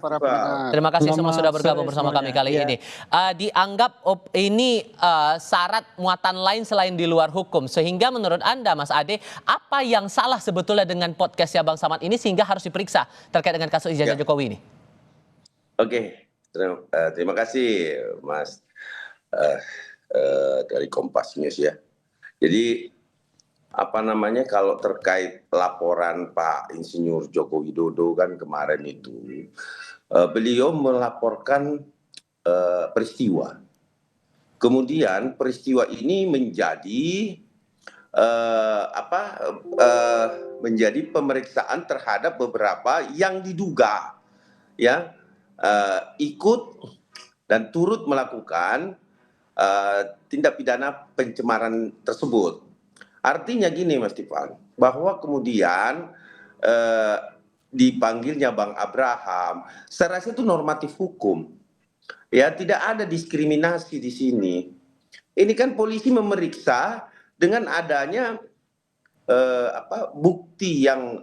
para pendengar. Terima kasih semua sudah Selamat bergabung sore bersama kami semuanya. kali Ya. ini. Dianggap ini syarat muatan lain selain di luar hukum. Sehingga menurut Anda, Mas Ade, apa yang salah sebetulnya dengan podcastnya Bang Samad ini sehingga harus diperiksa terkait dengan kasus ijazah Jokowi ini? Oke, terima kasih Mas dari Kompas News ya. Jadi kalau terkait laporan Pak Insinyur Joko Widodo kan kemarin itu, beliau melaporkan peristiwa. Kemudian peristiwa ini menjadi menjadi pemeriksaan terhadap beberapa yang diduga ya ikut dan turut melakukan tindak pidana pencemaran tersebut. Artinya gini Mas Tifan, bahwa kemudian dipanggilnya Bang Abraham, saya rasa itu normatif hukum. Ya, tidak ada diskriminasi di sini. Ini kan polisi memeriksa dengan adanya bukti yang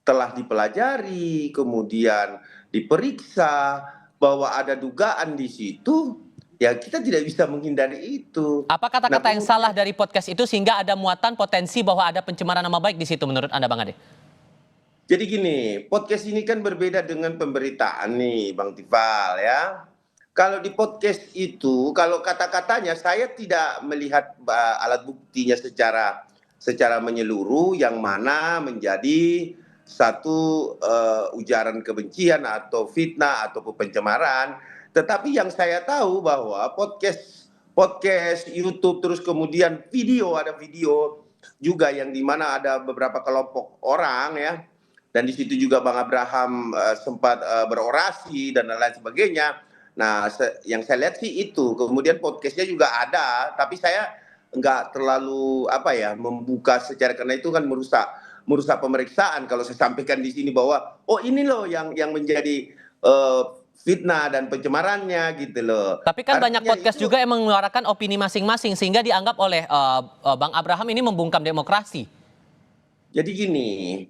telah dipelajari, kemudian diperiksa bahwa ada dugaan di situ. Ya kita tidak bisa menghindari itu. Apa kata-kata yang salah dari podcast itu sehingga ada muatan potensi bahwa ada pencemaran nama baik di situ menurut Anda Bang Ade? Jadi gini, podcast ini kan berbeda dengan pemberitaan nih Bang Tifal ya. Kalau di podcast itu, kalau kata-katanya saya tidak melihat alat buktinya secara menyeluruh yang mana menjadi satu ujaran kebencian atau fitnah atau pencemaran. Tetapi yang saya tahu bahwa podcast YouTube terus kemudian ada video juga yang dimana ada beberapa kelompok orang ya, dan di situ juga Bang Abraham sempat berorasi dan lain sebagainya. Nah, yang saya lihat sih itu. Kemudian podcastnya juga ada, tapi saya nggak terlalu membuka secara, karena itu kan merusak pemeriksaan kalau saya sampaikan di sini bahwa ini loh yang menjadi fitnah dan pencemarannya gitu loh. Tapi kan banyak podcast juga yang mengeluarkan opini masing-masing sehingga dianggap oleh Bang Abraham ini membungkam demokrasi. Jadi gini,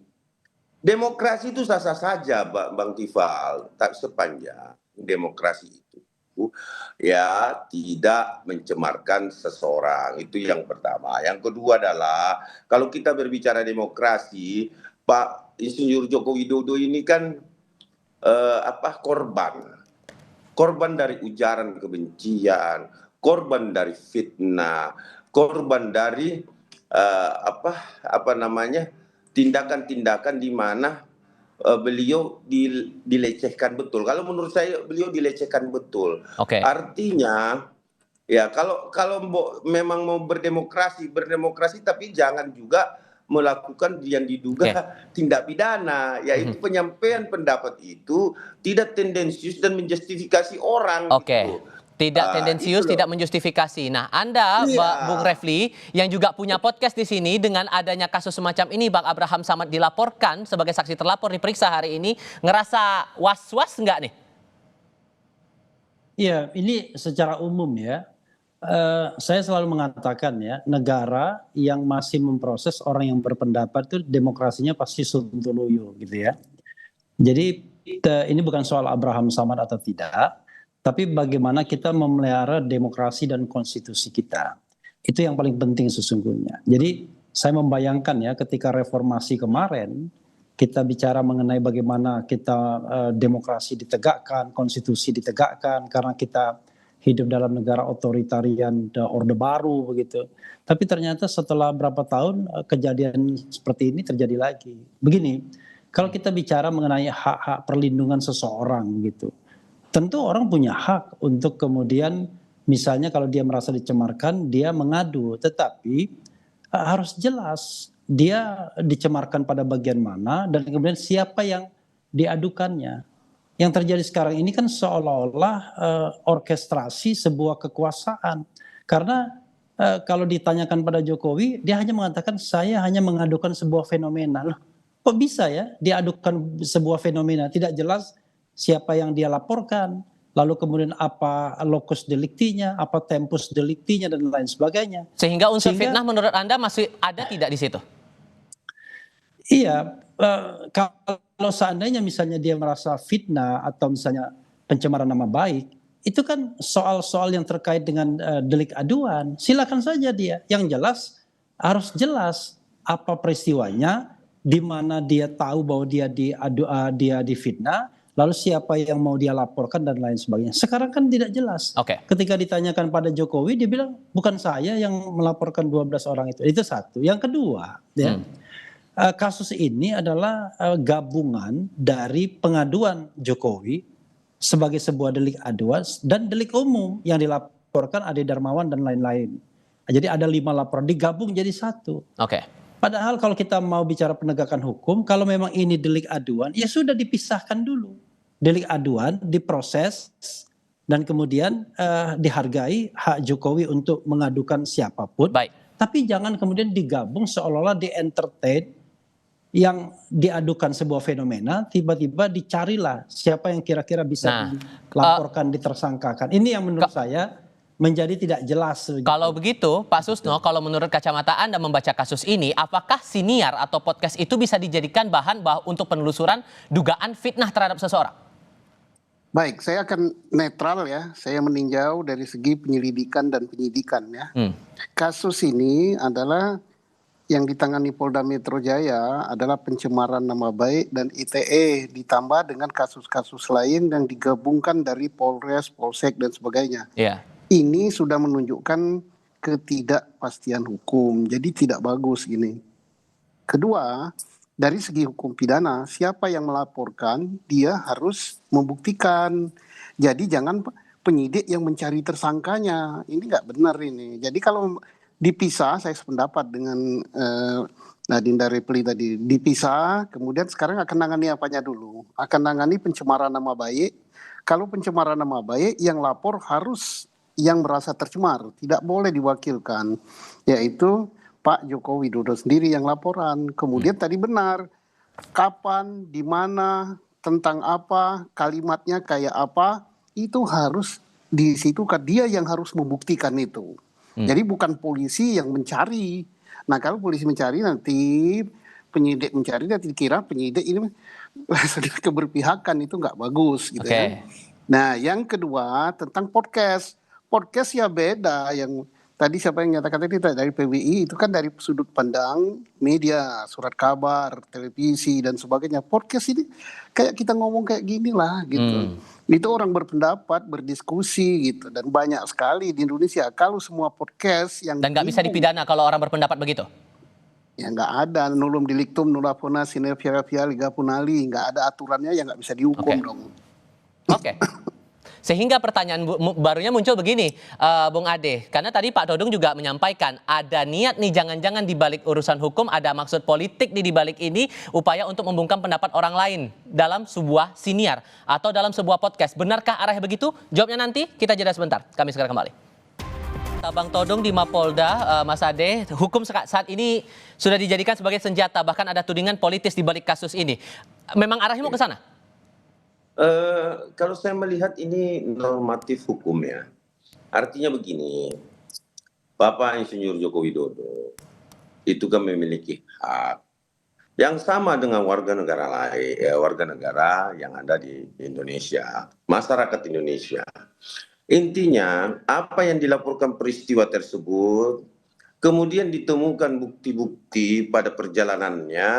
demokrasi itu sah-sah saja Bang Tifal, tak sepanjang demokrasi itu ya tidak mencemarkan seseorang. Itu yang pertama. Yang kedua adalah kalau kita berbicara demokrasi, Pak Insinyur Joko Widodo ini kan korban dari ujaran kebencian, korban dari fitnah, korban dari tindakan-tindakan di mana beliau dilecehkan betul. Kalau menurut saya beliau dilecehkan betul. Okay. Artinya ya kalau memang mau berdemokrasi tapi jangan juga melakukan yang diduga tindak pidana, yaitu penyampaian pendapat itu tidak tendensius dan menjustifikasi orang. Gitu. Tidak tendensius, tidak menjustifikasi. Nah, Anda, Bung Refli, yang juga punya podcast di sini, dengan adanya kasus semacam ini, Bang Abraham Samad dilaporkan sebagai saksi terlapor, diperiksa hari ini, ngerasa was-was nggak nih? Iya, ini secara umum ya. Saya selalu mengatakan ya, negara yang masih memproses orang yang berpendapat itu demokrasinya pasti sontoloyo gitu ya. Jadi ini bukan soal Abraham Samad atau tidak, tapi bagaimana kita memelihara demokrasi dan konstitusi kita. Itu yang paling penting sesungguhnya. Jadi saya membayangkan ya ketika reformasi kemarin, kita bicara mengenai bagaimana kita demokrasi ditegakkan, konstitusi ditegakkan, karena kita hidup dalam negara otoritarian orde baru begitu. Tapi ternyata setelah berapa tahun kejadian seperti ini terjadi lagi. Begini, kalau kita bicara mengenai hak-hak perlindungan seseorang gitu, tentu orang punya hak untuk kemudian misalnya kalau dia merasa dicemarkan dia mengadu, tetapi harus jelas dia dicemarkan pada bagian mana dan kemudian siapa yang diadukannya. Yang terjadi sekarang ini kan seolah-olah orkestrasi sebuah kekuasaan. Karena kalau ditanyakan pada Jokowi, dia hanya mengatakan saya hanya mengadukan sebuah fenomena. Loh, kok bisa ya diadukan sebuah fenomena? Tidak jelas siapa yang dia laporkan, lalu kemudian apa locus delictinya, apa tempus delictinya dan lain sebagainya. Sehingga unsur fitnah menurut Anda masih ada tidak di situ? Iya, kalau seandainya misalnya dia merasa fitnah atau misalnya pencemaran nama baik, itu kan soal-soal yang terkait dengan delik aduan. Silakan saja dia. Yang jelas harus jelas apa peristiwanya, di mana dia tahu bahwa dia difitnah, lalu siapa yang mau dia laporkan dan lain sebagainya. Sekarang kan tidak jelas. Oke. Ketika ditanyakan pada Jokowi, dia bilang bukan saya yang melaporkan 12 orang itu. Itu satu. Yang kedua, ya. Kasus ini adalah gabungan dari pengaduan Jokowi sebagai sebuah delik aduan dan delik umum yang dilaporkan Ade Darmawan dan lain-lain. Jadi ada 5 laporan digabung jadi satu. Oke. Padahal kalau kita mau bicara penegakan hukum, kalau memang ini delik aduan, ya sudah dipisahkan dulu. Delik aduan diproses dan kemudian dihargai hak Jokowi untuk mengadukan siapapun. Baik. Tapi jangan kemudian digabung seolah-olah di-entertain yang diadukan sebuah fenomena, tiba-tiba dicarilah siapa yang kira-kira bisa dilaporkan, ditersangkakan. Ini yang menurut saya menjadi tidak jelas. Kalau begitu, Pak Susno, kalau menurut kacamata Anda membaca kasus ini, apakah siniar atau podcast itu bisa dijadikan bahan untuk penelusuran dugaan fitnah terhadap seseorang? Baik, saya akan netral ya. Saya meninjau dari segi penyelidikan dan penyidikan ya. Kasus ini adalah yang ditangani Polda Metro Jaya adalah pencemaran nama baik dan ITE ditambah dengan kasus-kasus lain yang digabungkan dari Polres, Polsek dan sebagainya. Iya. Ini sudah menunjukkan ketidakpastian hukum, jadi tidak bagus gini. Kedua, dari segi hukum pidana, siapa yang melaporkan dia harus membuktikan. Jadi jangan penyidik yang mencari tersangkanya, ini nggak benar ini. Jadi kalau dipisah, saya sependapat dengan Nadinda Repli tadi, dipisah, kemudian sekarang akan nangani apanya dulu? Akan nangani pencemaran nama baik. Kalau pencemaran nama baik, yang lapor harus yang merasa tercemar, tidak boleh diwakilkan, yaitu Pak Joko Widodo sendiri yang laporan. Kemudian tadi benar, kapan, di mana, tentang apa, kalimatnya kayak apa, itu harus di situ kan dia yang harus membuktikan itu. Jadi bukan polisi yang mencari. Nah kalau polisi mencari nanti penyidik mencari nanti dikira penyidik ini keberpihakan, itu nggak bagus gitu ya. Nah yang kedua tentang podcast. Podcast ya beda, yang tadi siapa yang nyatakan tadi dari PBI itu kan dari sudut pandang media, surat kabar, televisi dan sebagainya. Podcast ini kayak kita ngomong kayak gini lah gitu. Itu orang berpendapat, berdiskusi gitu, dan banyak sekali di Indonesia. Kalau semua podcast yang dan nggak bisa dipidana kalau orang berpendapat begitu? Ya nggak ada, nulum delictum nulla pona sine via liga punali, nggak ada aturannya, ya nggak bisa dihukum dong. Oke. Sehingga pertanyaan barunya muncul begini, Bung Ade, karena tadi Pak Todung juga menyampaikan ada niat nih jangan-jangan di balik urusan hukum ada maksud politik di balik ini, upaya untuk membungkam pendapat orang lain dalam sebuah siniar atau dalam sebuah podcast. Benarkah arahnya begitu? Jawabnya nanti, kita jeda sebentar. Kami segera kembali. Bang Todung di Mapolda, Mas Ade, hukum saat ini sudah dijadikan sebagai senjata, bahkan ada tudingan politis di balik kasus ini. Memang arahnya mau ke sana? Kalau saya melihat ini normatif hukum ya. Artinya begini, Bapak Insinyur Joko Widodo itu kan memiliki hak yang sama dengan warga negara lain, warga negara yang ada di Indonesia, masyarakat Indonesia. Intinya apa yang dilaporkan peristiwa tersebut, kemudian ditemukan bukti-bukti pada perjalanannya,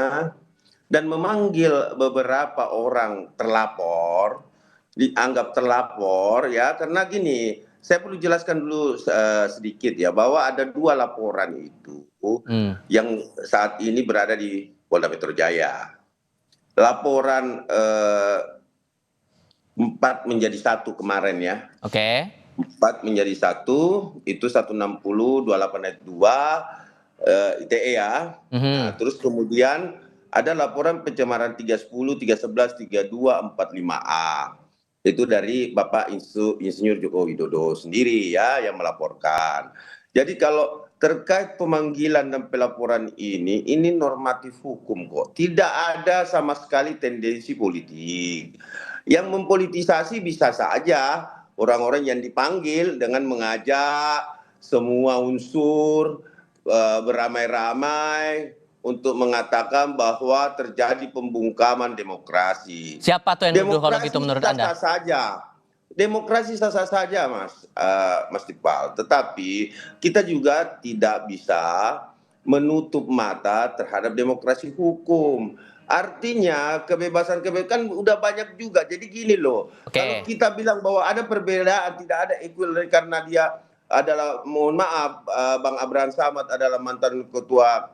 dan memanggil beberapa orang terlapor, dianggap terlapor ya, karena gini, saya perlu jelaskan dulu sedikit ya, bahwa ada 2 laporan itu yang saat ini berada di Polda Metro Jaya. Laporan 4 menjadi 1 kemarin ya. 4 menjadi 1, itu 160, 28 ayat 2 ITE ya. Nah, terus kemudian ada laporan pencemaran 310, 311, 32, 45A. Itu dari Bapak Insinyur Joko Widodo sendiri ya yang melaporkan. Jadi kalau terkait pemanggilan dan pelaporan ini normatif hukum kok. Tidak ada sama sekali tendensi politik. Yang mempolitisasi bisa saja orang-orang yang dipanggil dengan mengajak semua unsur beramai-ramai untuk mengatakan bahwa terjadi pembungkaman demokrasi. Siapa tuh yang nuduh kalau gitu menurut Anda? Sah-sah saja. Demokrasi sah-sah saja, Mas Iqbal. Tetapi kita juga tidak bisa menutup mata terhadap demokrasi hukum. Artinya kebebasan-kebebasan udah banyak juga. Jadi gini loh, kalau kita bilang bahwa ada perbedaan, tidak ada equal karena dia adalah, mohon maaf, Bang Abraham Samad adalah mantan ketua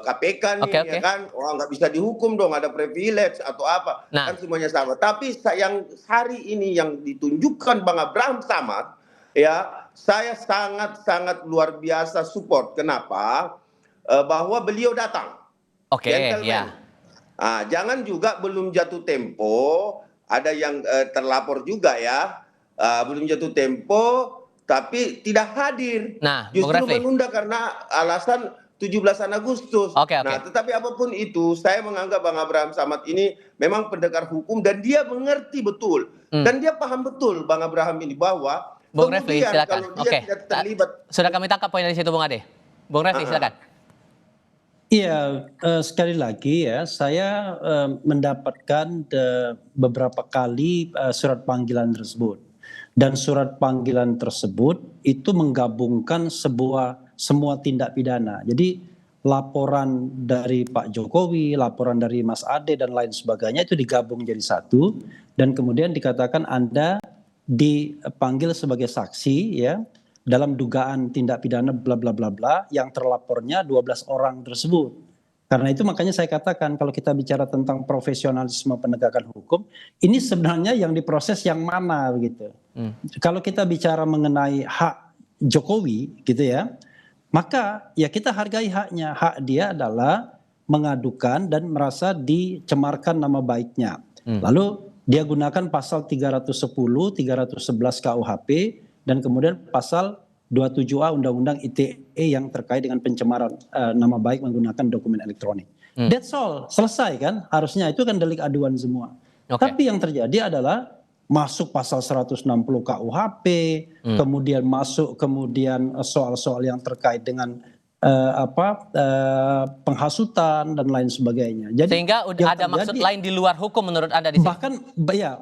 KPK nih, ya kan? Wah, nggak bisa dihukum dong, ada privilege atau apa, kan semuanya sama. Tapi yang hari ini yang ditunjukkan Bang Abraham Samad, ya saya sangat luar biasa support. Kenapa? Bahwa beliau datang. Gentleman. Jangan juga belum jatuh tempo, ada yang terlapor juga ya, belum jatuh tempo tapi tidak hadir. Justru menunda karena alasan 17 Agustus. Nah, tetapi apapun itu, saya menganggap Bang Abraham Samad ini memang pendekar hukum dan dia mengerti betul. Dan dia paham betul Bang Abraham ini bahwa Bung Refli, silakan. Kalau dia tidak terlibat. Sudah kami tangkap poin dari situ Bung Ade. Bung Refli, silakan. Iya, sekali lagi ya, saya mendapatkan beberapa kali surat panggilan tersebut. Dan surat panggilan tersebut itu menggabungkan semua tindak pidana. Jadi laporan dari Pak Jokowi, laporan dari Mas Ade dan lain sebagainya itu digabung jadi satu. Dan kemudian dikatakan Anda dipanggil sebagai saksi ya, dalam dugaan tindak pidana bla bla bla bla, yang terlapornya 12 orang tersebut. Karena itu makanya saya katakan kalau kita bicara tentang profesionalisme penegakan hukum, ini sebenarnya yang diproses yang mana begitu. Kalau kita bicara mengenai hak Jokowi gitu ya, maka ya kita hargai haknya. Hak dia adalah mengadukan dan merasa dicemarkan nama baiknya. Lalu dia gunakan pasal 310, 311 KUHP, dan kemudian pasal 27A Undang-Undang ITE yang terkait dengan pencemaran nama baik menggunakan dokumen elektronik. That's all, selesai kan? Harusnya itu kan delik aduan semua. Tapi yang terjadi adalah masuk pasal 160 KUHP, kemudian masuk soal-soal yang terkait dengan penghasutan dan lain sebagainya. Jadi sehingga udah ada maksud lain di luar hukum menurut Anda di sini.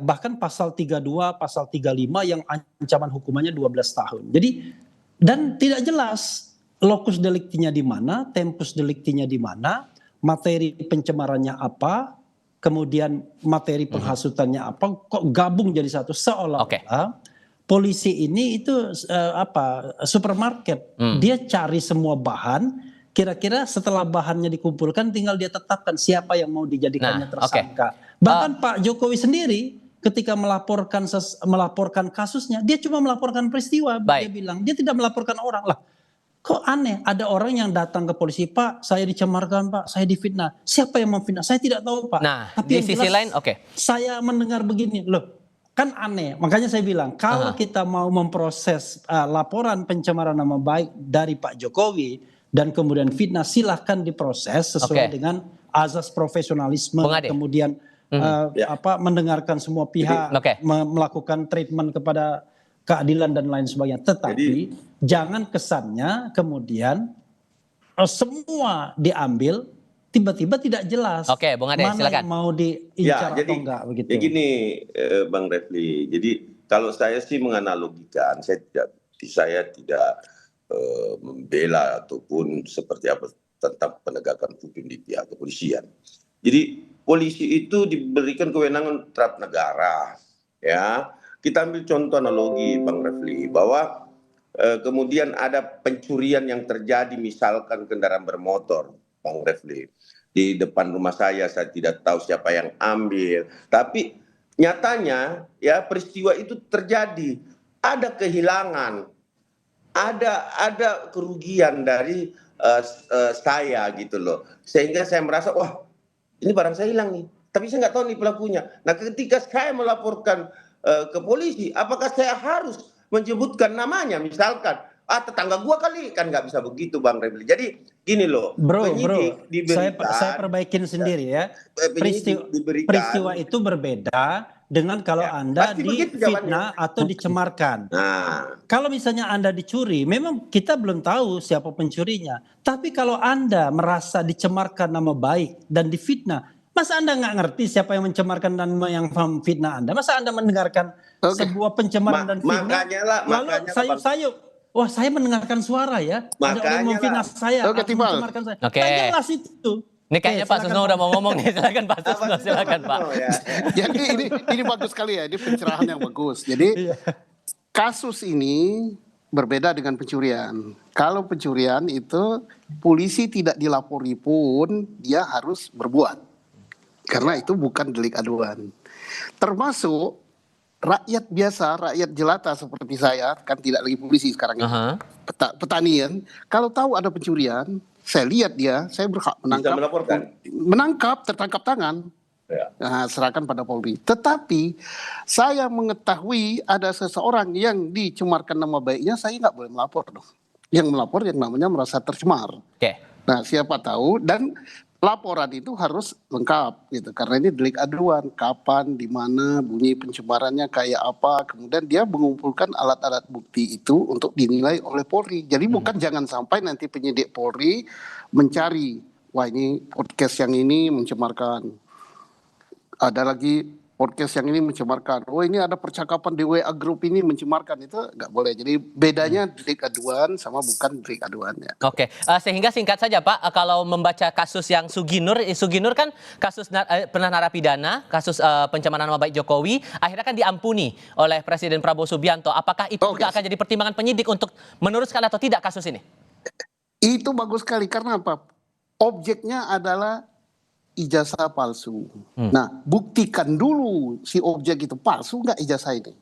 Bahkan pasal 32, pasal 35 yang ancaman hukumannya 12 tahun. Jadi dan tidak jelas lokus deliktinya di mana, tempus deliktinya di mana, materi pencemarannya apa, kemudian materi penghasutannya apa, kok gabung jadi satu seolah-olah polisi ini itu supermarket. Dia cari semua bahan, kira-kira setelah bahannya dikumpulkan tinggal dia tetapkan siapa yang mau dijadikannya tersangka. Bahkan Pak Jokowi sendiri ketika melaporkan kasusnya, dia cuma melaporkan peristiwa. Dia bilang dia tidak melaporkan orang. Lah, kok aneh, ada orang yang datang ke polisi, Pak saya dicemarkan, Pak saya difitnah. Siapa yang memfitnah? Saya tidak tahu, Pak. Nah, tapi di sisi lain saya mendengar begini, loh kan aneh. Makanya saya bilang kalau kita mau memproses laporan pencemaran nama baik dari Pak Jokowi dan kemudian fitnah, silahkan diproses sesuai dengan azas profesionalisme, kemudian mendengarkan semua pihak, melakukan treatment kepada keadilan dan lain sebagainya. Tetapi jangan kesannya kemudian semua diambil, tiba-tiba tidak jelas Bung Ade, mana silakan. yang mau diincar atau enggak begitu. Jadi gini, Bang Refli. Jadi kalau saya sih menganalogikan, saya tidak membela ataupun seperti apa tentang penegakan hukum di pihak kepolisian. Jadi polisi itu diberikan kewenangan terhadap negara, ya. Kita ambil contoh analogi, Bang Refli, bahwa kemudian ada pencurian yang terjadi, misalkan kendaraan bermotor, Bang Refli, di depan rumah saya tidak tahu siapa yang ambil, tapi nyatanya ya peristiwa itu terjadi, ada kehilangan, ada kerugian dari saya gitu loh, sehingga saya merasa wah ini barang saya hilang nih, tapi saya nggak tahu nih pelakunya. Nah ketika saya melaporkan ke polisi, apakah saya harus menyebutkan namanya, misalkan tetangga gua kali, kan nggak bisa begitu Bang Refli. Jadi gini loh, bro, saya perbaikin sendiri ya. Peristiwa itu berbeda dengan kalau Anda pasti begitu jawabannya. difitnah atau dicemarkan. Nah, Kalau misalnya Anda dicuri, memang kita belum tahu siapa pencurinya. Tapi kalau Anda merasa dicemarkan nama baik dan difitnah, masa Anda nggak ngerti siapa yang mencemarkan dan yang memfitnah Anda? Masa Anda mendengarkan sebuah pencemaran dan fitnah? Lalu saya mendengarkan suara ya. Ada orang yang memfitnah saya, mencemarkan saya. Oke. Nah, jelas itu. Ini kayaknya Pak Susno udah mau ngomong nih, silakan Pak Susno, silakan Pak. Jadi ini bagus sekali ya, ini pencerahan yang bagus. Jadi kasus ini berbeda dengan pencurian. Kalau pencurian itu polisi tidak dilapori pun dia harus berbuat. Karena itu bukan delik aduan. Termasuk rakyat biasa, rakyat jelata seperti saya, kan tidak lagi polisi sekarang ini. Petani kan, kalau tahu ada pencurian, saya lihat dia, saya berhak menangkap, tertangkap tangan, serahkan pada Polri. Tetapi saya mengetahui ada seseorang yang dicemarkan nama baiknya, saya nggak boleh melapor dong. Yang melapor yang namanya merasa tercemar. Nah, siapa tahu, dan laporan itu harus lengkap gitu, karena ini delik aduan, kapan, di mana, bunyi pencemarannya kayak apa, kemudian dia mengumpulkan alat-alat bukti itu untuk dinilai oleh Polri. Jadi bukan jangan sampai nanti penyidik Polri mencari, wah ini podcast yang ini mencemarkan, ada lagi podcast yang ini mencemarkan, oh ini ada percakapan di WA grup ini mencemarkan, itu nggak boleh. Jadi bedanya delik aduan sama bukan delik aduannya. Oke, sehingga singkat saja Pak, kalau membaca kasus yang Suginur kan kasus pernah narapidana, kasus pencemaran nama baik Jokowi, akhirnya kan diampuni oleh Presiden Prabowo Subianto. Apakah itu juga akan jadi pertimbangan penyidik untuk meneruskan atau tidak kasus ini? Itu bagus sekali, karena apa? Objeknya adalah ijazah palsu. Nah, buktikan dulu si objek itu palsu nggak ijazah ini.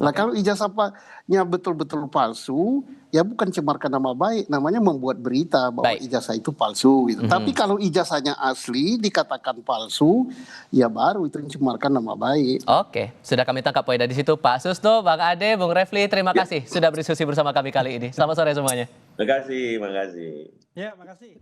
Nah, kalau ijazahnya betul-betul palsu, ya bukan cemarkan nama baik, namanya membuat berita bahwa ijazah itu palsu gitu. Tapi kalau ijazahnya asli dikatakan palsu, ya baru itu mencemarkan nama baik. Oke, sudah kami tangkap poin dari situ. Pak Susno, Bang Ade, Bung Refli, terima kasih sudah berdiskusi bersama kami kali ini. Selamat sore semuanya. Terima kasih. Ya, makasih.